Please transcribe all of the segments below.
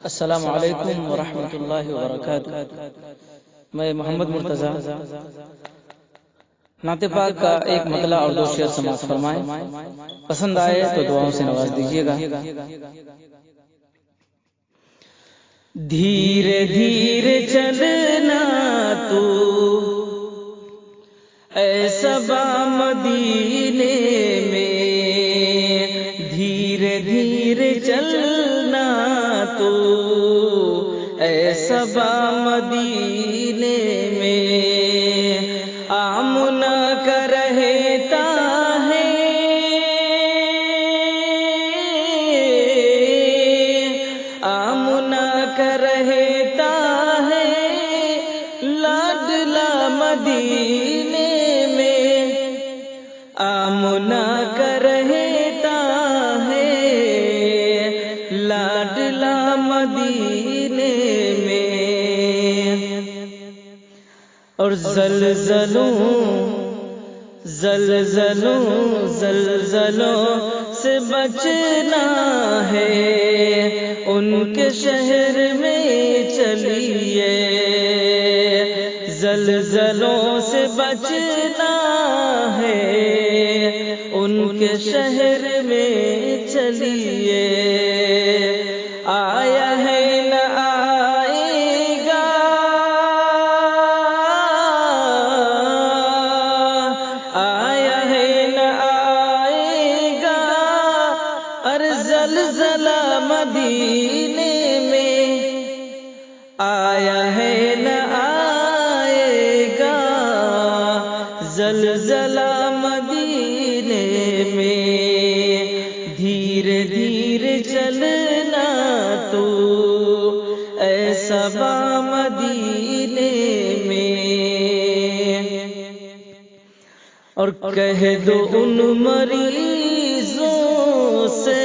السلام علیکم ورحمۃ اللہ وبرکاتہ۔ میں محمد مرتضی نعت پاک کا ایک مطلع اور دو شعر سماعت فرمائیں، پسند آئے تو دعاؤں سے نواز دیجیے گا۔ دھیرے دھیرے چلنا تو اے صبا مدینے میں، دھیرے دھیرے چلنا تو اے صبا مدینے میں، آمنا کا رہتا ہے آمنا کا رہتا ہے لاڈلا مدینے میں، آمنا کا رہتا ہے لاڈلا مدینے میں، اور زلزلوں سے بچنا ہے، ان کے شہر میں چلیے، زلزلوں سے بچنا ہے، ان کے شہر میں چلیے، آیا ہے نہ آئے گا، آیا ہے نہ آئے گا، ارے زلزلہ مدینے میں، آیا ہے نہ آئے گا زلزلہ مدینے میں، دھیرے دھیرے چلنا تو اے صبا مدینے میں، اور کہہ دو ان مریضوں سے،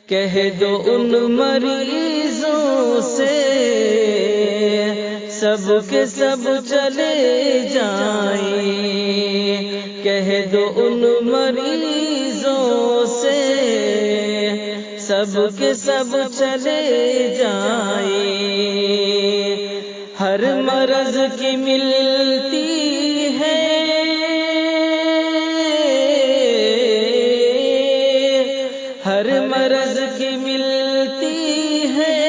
کہہ دو ان مریضوں سے، سب کے سب چلے جائیں، کہہ دو ان مریضوں سے، سب کے سب چلے جائیں، ہر مرض کی ملتی ہے ہر مرض کی ملتی ہے،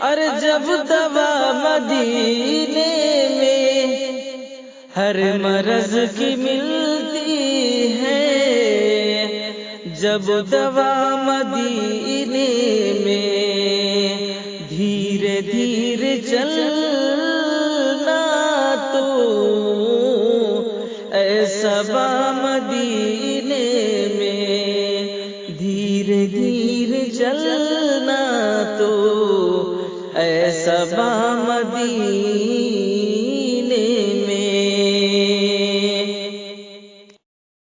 اور جب دوا مدینے میں، ہر مرض کی ملتی ہے، جب دوا مدینے میں، دھیرے دھیرے چلنا تو اے صبا مدینے میں، دھیرے دھیرے چلنا تو اے صبا مدینے